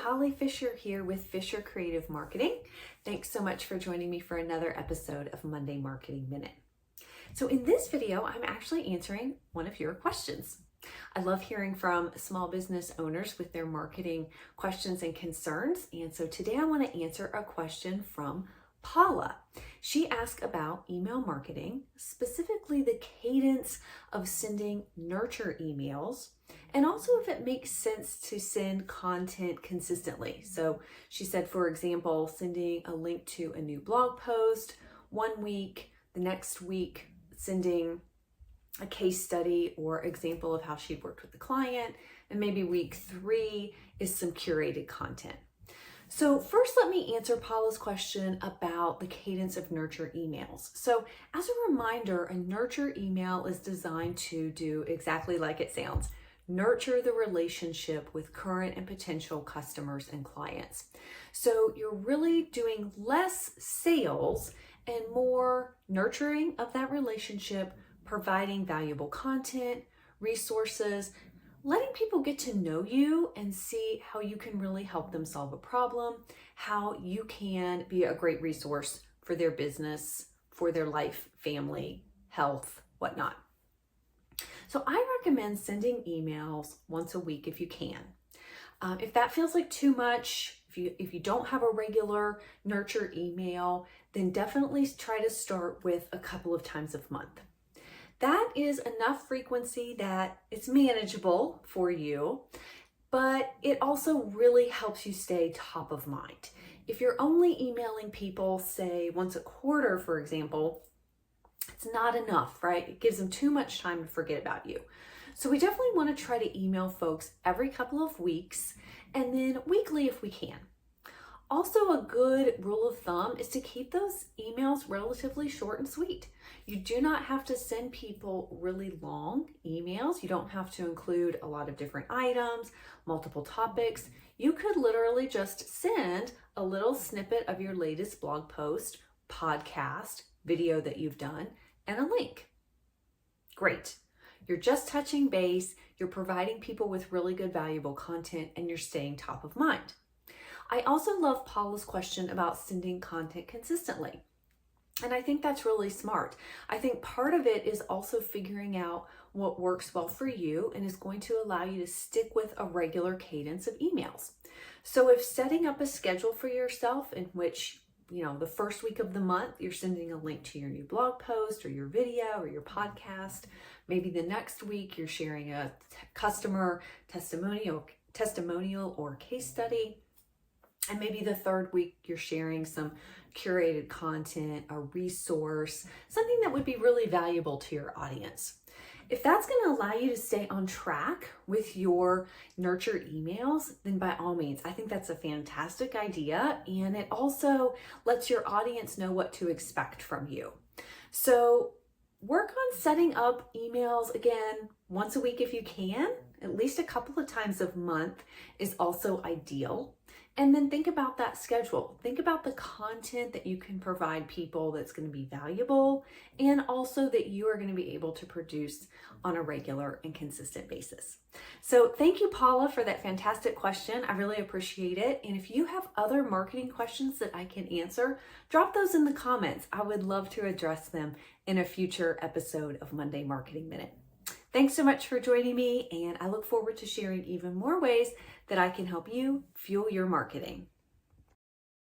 Holly Fisher here with Fisher Creative Marketing. Thanks so much for joining me for another episode of Monday Marketing Minute. So in this video, I'm actually answering one of your questions. I love hearing from small business owners with their marketing questions and concerns. And so today I want to answer a question from Paula. She asked about email marketing, specifically the cadence of sending nurture emails, and also if it makes sense to send content consistently. So she said, for example, sending a link to a new blog post one week, the next week sending a case study or example of how she'd worked with the client, and maybe week 3 is some curated content. So first, let me answer Paula's question about the cadence of nurture emails. So as a reminder, a nurture email is designed to do exactly like it sounds: nurture the relationship with current and potential customers and clients. So you're really doing less sales and more nurturing of that relationship, providing valuable content, resources, letting people get to know you and see how you can really help them solve a problem, how you can be a great resource for their business, for their life, family, health, whatnot. So I recommend sending emails once a week if you can. If that feels like too much, if you don't have a regular nurture email, then definitely try to start with a couple of times a month. That is enough frequency that it's manageable for you, but it also really helps you stay top of mind. If you're only emailing people, say once a quarter, for example, it's not enough, right? It gives them too much time to forget about you. So we definitely want to try to email folks every couple of weeks and then weekly if we can. Also, a good rule of thumb is to keep those emails relatively short and sweet. You do not have to send people really long emails. You don't have to include a lot of different items, multiple topics. You could literally just send a little snippet of your latest blog post, podcast, video that you've done, and a link. Great. You're just touching base, you're providing people with really good, valuable content, and you're staying top of mind. I also love Paula's question about sending content consistently. And I think that's really smart. I think part of it is also figuring out what works well for you and is going to allow you to stick with a regular cadence of emails. So if setting up a schedule for yourself in which, the first week of the month, you're sending a link to your new blog post or your video or your podcast. Maybe the next week you're sharing a customer testimonial or case study. And maybe the third week you're sharing some curated content, a resource, something that would be really valuable to your audience. If that's going to allow you to stay on track with your nurture emails, then by all means, I think that's a fantastic idea. And it also lets your audience know what to expect from you. So work on setting up emails again once a week if you can. At least a couple of times a month is also ideal. And then think about that schedule. Think about the content that you can provide people that's going to be valuable and also that you are going to be able to produce on a regular and consistent basis. So thank you, Paula, for that fantastic question. I really appreciate it. And if you have other marketing questions that I can answer, drop those in the comments. I would love to address them in a future episode of Monday Marketing Minute. Thanks so much for joining me, and I look forward to sharing even more ways that I can help you fuel your marketing.